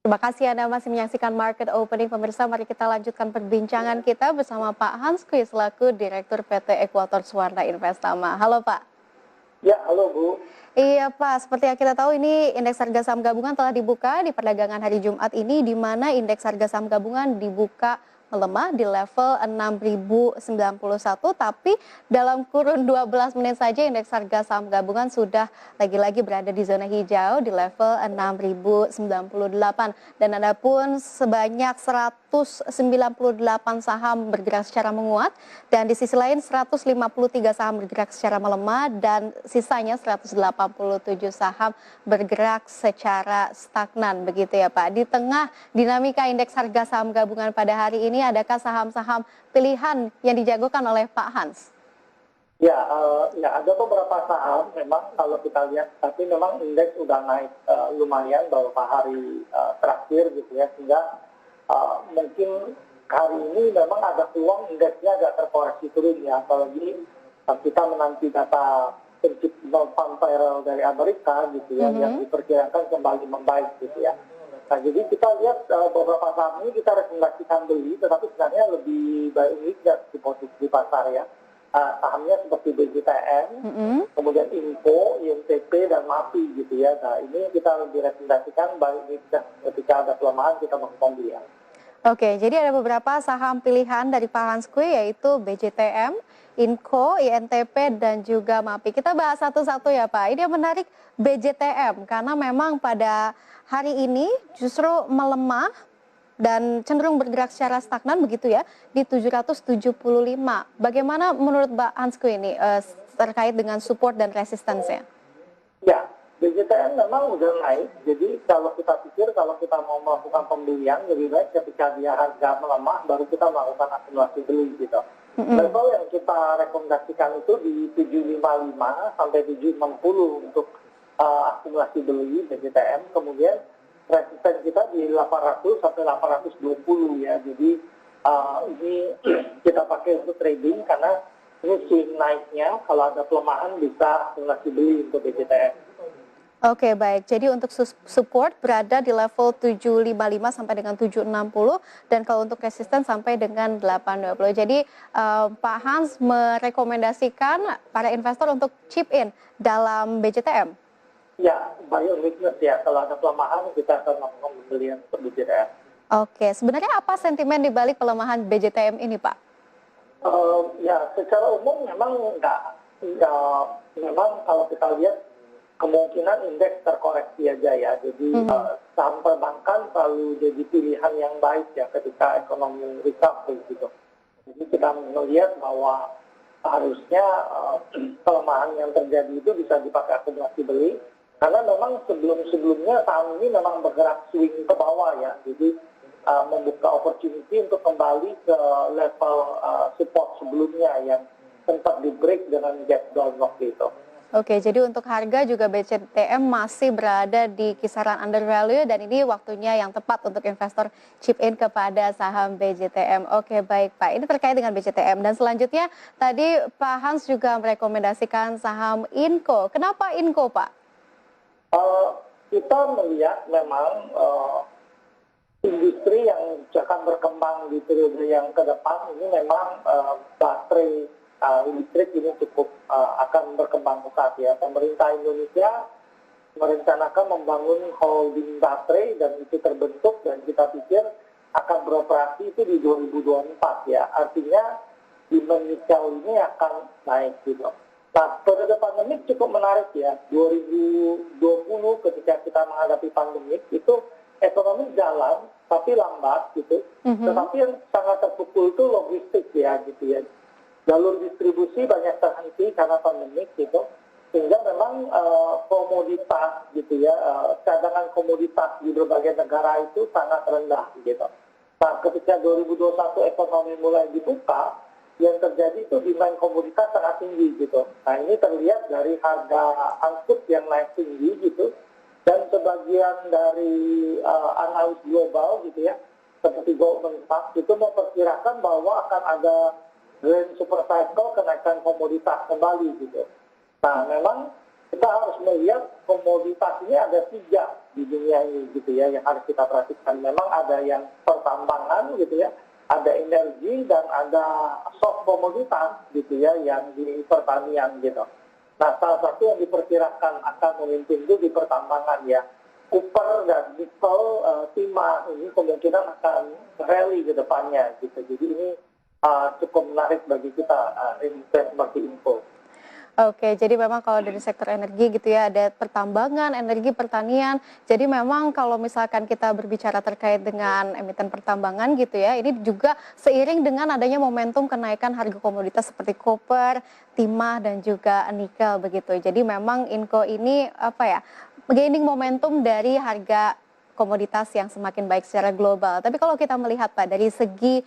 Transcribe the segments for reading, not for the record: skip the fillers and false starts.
Terima kasih Anda masih menyaksikan Market Opening. Pemirsa, mari kita lanjutkan perbincangan kita bersama Pak Hans Kuy selaku Direktur PT Ekuator Suwarna Investama. Halo Pak. Ya, halo Bu. Iya Pak, seperti yang kita tahu ini indeks harga saham gabungan telah dibuka di perdagangan hari Jumat ini, di mana indeks harga saham gabungan dibuka melemah di level 6.091, tapi dalam kurun 12 menit saja indeks harga saham gabungan sudah lagi-lagi berada di zona hijau di level 6.098, dan ada pun sebanyak 198 saham bergerak secara menguat, dan di sisi lain 153 saham bergerak secara melemah, dan sisanya 187 saham bergerak secara stagnan, begitu ya Pak. Di tengah dinamika indeks harga saham gabungan pada hari ini, adakah saham-saham pilihan yang dijagokan oleh Pak Hans? Ya, ada beberapa saham memang kalau kita lihat, tapi memang indeks udah naik lumayan beberapa hari terakhir gitu ya, sehingga mungkin hari ini memang ada peluang indeksnya agak terkoreksi turun ya, apalagi kita menanti data non-farm payroll dari Amerika gitu ya, yang diperkirakan kembali membaik gitu ya. Nah, jadi kita lihat beberapa saham ini kita rekomendasikan beli, tetapi sebenarnya lebih baik di posisi di pasar ya. Sahamnya seperti BJTM, kemudian Info, INTP, dan MAPI gitu ya. Nah, ini kita lebih rekomendasikan baik ketika ada pelemahan kita melakukan belian. Oke, jadi ada beberapa saham pilihan dari Pak Hans Kuy, yaitu BJTM, Inco, INTP, dan juga MAPI. Kita bahas satu-satu ya Pak. Ini yang menarik BJTM, karena memang pada hari ini justru melemah dan cenderung bergerak secara stagnan begitu ya, di 775. Bagaimana menurut Pak Hans Kuy ini terkait dengan support dan resistensinya? Ya, BJTM memang udah naik, jadi kalau kita pikir kalau kita mau melakukan pembelian, lebih baik ketika dia harga melemah, baru kita melakukan akumulasi beli gitu. Level yang kita rekomendasikan itu di 755 sampai 760 untuk akumulasi beli BJTM, kemudian resisten kita di 800 sampai 820 ya, jadi ini kita pakai untuk trading karena ini swing naiknya, kalau ada pelemahan bisa akumulasi beli untuk BJTM. Oke, baik. Jadi untuk support berada di level 755 sampai dengan 760, dan kalau untuk resisten sampai dengan 820. Jadi Pak Hans merekomendasikan para investor untuk chip in dalam BJTM? Ya, buy on weakness ya. Kalau ada pelemahan kita akan melakukan pembelian untuk BJTM. Oke, sebenarnya apa sentimen di balik pelemahan BJTM ini Pak? Ya, secara umum memang memang kalau kita lihat kemungkinan indeks terkoreksi aja ya. Jadi saham perbankan selalu jadi pilihan yang baik ya ketika ekonomi recovery gitu. Jadi kita melihat bahwa harusnya pelemahan yang terjadi itu bisa dipakai akumulasi beli. Karena memang sebelum-sebelumnya saham ini memang bergerak swing ke bawah ya. Jadi membuka opportunity untuk kembali ke level support sebelumnya yang sempat di break dengan gap down waktu itu. Oke, jadi untuk harga juga BJTM masih berada di kisaran under value, dan ini waktunya yang tepat untuk investor chip in kepada saham BJTM. Oke, baik Pak. Ini terkait dengan BJTM. Dan selanjutnya tadi Pak Hans juga merekomendasikan saham Inco. Kenapa Inco Pak? Kita melihat memang industri yang akan berkembang di periode yang ke depan ini memang baterai listrik ini cukup akan berkembang pesat ya. Pemerintah Indonesia merencanakan membangun holding baterai dan itu terbentuk, dan kita pikir akan beroperasi itu di 2024 ya. Artinya demand nikel ini akan naik gitu. Nah, periode pandemik cukup menarik ya. 2020 ketika kita menghadapi pandemik itu ekonomi jalan tapi lambat gitu. Tetapi yang sangat terpukul itu logistik ya gitu ya. Jalur distribusi banyak terhenti karena pandemik gitu. Sehingga memang komoditas gitu ya, cadangan komoditas di berbagai negara itu sangat rendah gitu. Nah, ketika 2021 ekonomi mulai dibuka, yang terjadi itu demand komoditas sangat tinggi gitu. Nah, ini terlihat dari harga angkut yang naik tinggi gitu, dan sebagian dari analis global gitu ya, seperti Goldman Sachs itu memperkirakan bahwa akan ada grand super cycle kenaikan komoditas kembali gitu. Nah, memang kita harus melihat komoditas ini ada 3 di dunia ini gitu ya yang harus kita perhatikan. Memang ada yang pertambangan gitu ya, ada energi dan ada soft komoditas gitu ya yang di pertanian gitu. Nah, salah satu yang diperkirakan akan memimpin itu di pertambangan ya. Copper dan nikel, timah ini kemungkinan akan rally ke depannya gitu. Jadi ini cukup menarik bagi kita seperti info. Oke, jadi memang kalau dari sektor energi gitu ya, ada pertambangan, energi, pertanian. Jadi memang kalau misalkan kita berbicara terkait dengan emiten pertambangan gitu ya, ini juga seiring dengan adanya momentum kenaikan harga komoditas seperti koper, timah, dan juga nikel begitu. Jadi memang Inco ini apa ya, gaining momentum dari harga komoditas yang semakin baik secara global. Tapi kalau kita melihat Pak, dari segi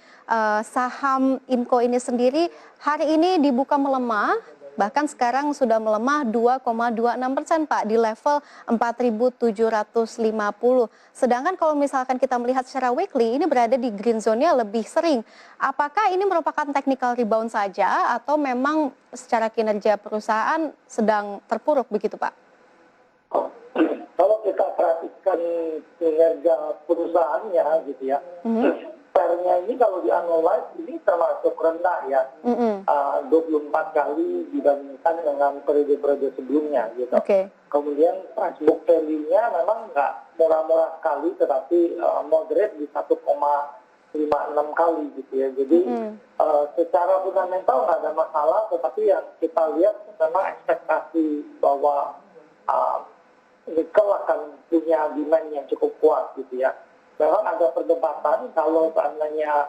saham Inco ini sendiri, hari ini dibuka melemah, bahkan sekarang sudah melemah 2,26% Pak di level 4.750. Sedangkan kalau misalkan kita melihat secara weekly ini berada di green zone-nya lebih sering. Apakah ini merupakan technical rebound saja atau memang secara kinerja perusahaan sedang terpuruk begitu Pak? Kalau kita perhatikan kinerja perusahaannya gitu ya, PER-nya ini kalau di analyze ini termasuk rendah ya, 24 kali dibandingkan dengan periode-periode sebelumnya gitu. Kemudian price book value-nya memang nggak murah-murah sekali, tetapi moderate di 1,56 kali gitu ya. Jadi secara fundamental nggak ada masalah, tetapi yang kita lihat memang ekspektasi bahwa nikel akan punya demand yang cukup kuat gitu ya. Memang ada perdebatan kalau seandainya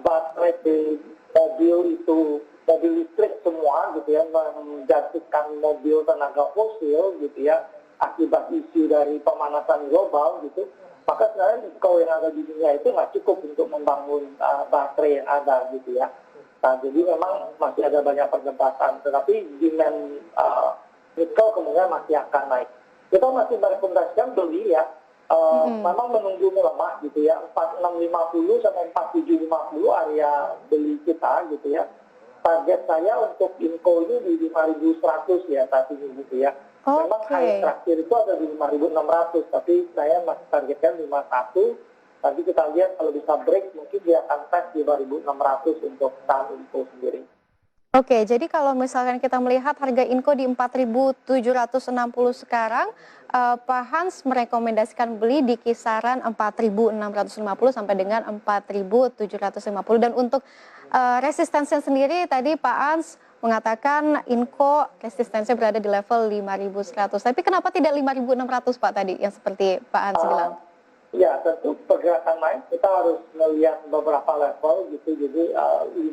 baterai di mobil itu mobil listrik semua gitu ya, menggantikan mobil tenaga fosil gitu ya, akibat isu dari pemanasan global gitu, maka sebenarnya nikel yang ada di dunia itu nggak cukup untuk membangun baterai yang ada gitu ya. Nah, jadi memang masih ada banyak perdebatan, tetapi demand nikel kemudian masih akan naik. Kita masih merekomendasikan beli ya, memang menunggu melemah gitu ya, 4650 sampai 4750 area beli kita gitu ya. Target saya untuk Inco ini di 5100 ya saat ini gitu ya. Memang high terakhir itu ada di 5600, tapi saya masih targetkan 51. Nanti kita lihat kalau bisa break mungkin dia akan tes di 5600 untuk saham Inco sendiri. Oke, jadi kalau misalkan kita melihat harga Inco di 4.760 sekarang, Pak Hans merekomendasikan beli di kisaran 4.650 sampai dengan 4.750. Dan untuk resistensinya sendiri tadi Pak Hans mengatakan Inco resistensinya berada di level 5.100. Tapi kenapa tidak 5.600 Pak tadi yang seperti Pak Hans bilang? Ya, tentu pergerakan naik kita harus melihat beberapa level gitu. Jadi 51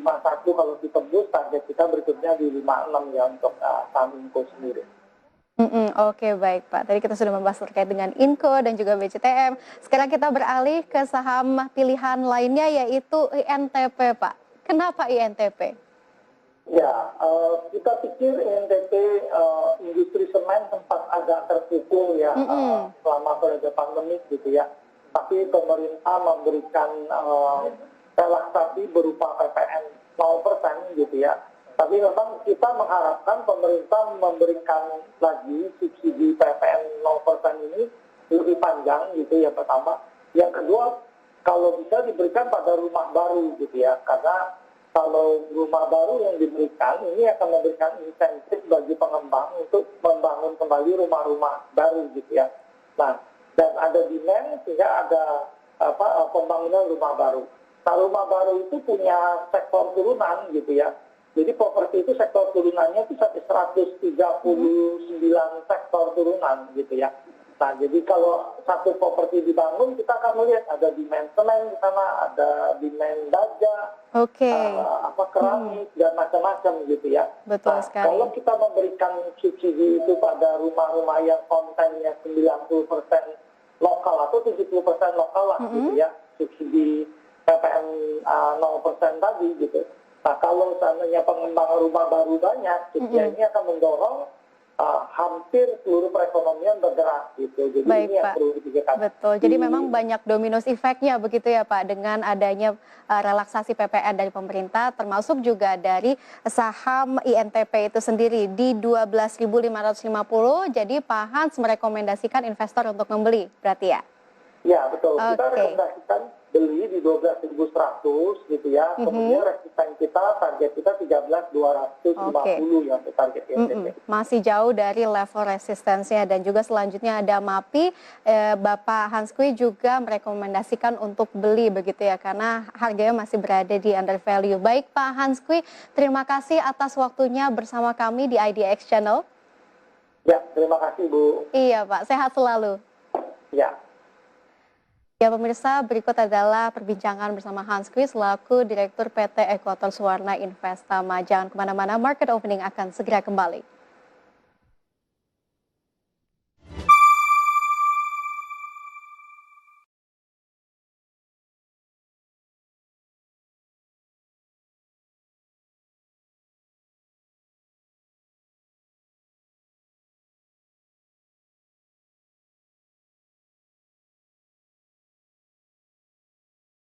kalau ditembus, target kita berikutnya di 56 ya untuk saham Inco sendiri. Oke, baik Pak. Tadi kita sudah membahas terkait dengan Inco dan juga BCTM. Sekarang kita beralih ke saham pilihan lainnya yaitu INTP Pak. Kenapa INTP? Ya, kita pikir INTP industri semen sempat agak terpukul ya selama periode pandemik gitu ya. Tapi pemerintah memberikan relaksasi berupa PPN 0% gitu ya. Tapi memang kita mengharapkan pemerintah memberikan lagi subsidi PPN 0% ini lebih panjang gitu ya pertama. Yang kedua, kalau bisa diberikan pada rumah baru gitu ya. Karena kalau rumah baru yang diberikan ini akan memberikan insentif bagi pengembang untuk membangun kembali rumah-rumah baru gitu ya. Nah, dan ada demand sehingga ada pembangunan rumah baru. Nah, rumah baru itu punya sektor turunan gitu ya. Jadi properti itu sektor turunannya itu sampai 139 sektor turunan gitu ya. Nah, jadi kalau satu properti dibangun, kita akan melihat ada demand semen di sana, ada demand baja, keramik dan macam-macam gitu ya. Betul sekali. Kalau kita memberikan subsidi itu pada rumah-rumah yang kontennya 90% lokal atau 70% lokal lah gitu ya, subsidi PPN 0% tadi gitu. Nah, kalau seandainya pengembangan rumah baru banyak, subsidi ini akan mendorong hampir seluruh perekonomian bergerak gitu. Jadi Baik, ini yang Pak. perlu dipikirkan. Betul. Jadi memang banyak dominus efeknya begitu ya Pak dengan adanya relaksasi PPN dari pemerintah termasuk juga dari saham INTP itu sendiri di 12.550. Jadi Pak Hans merekomendasikan investor untuk membeli berarti ya? Ya, betul. Kita Oke. rekomendasikan beli di 12.100 gitu ya. Mhm. Kemudian resisten kita, target kita 13.250 ya untuk target INTP. Masih jauh dari level resistensinya dan juga selanjutnya ada MAPI. Bapak Hans Kui juga merekomendasikan untuk beli begitu ya karena harganya masih berada di under value. Baik Pak Hans Kui, terima kasih atas waktunya bersama kami di IDX Channel. Ya, terima kasih Bu. Iya Pak, sehat selalu. Ya. Ya pemirsa, berikut adalah perbincangan bersama Hans Kui selaku Direktur PT Ekotor Suwarna Investama. Jangan kemana-mana, market opening akan segera kembali.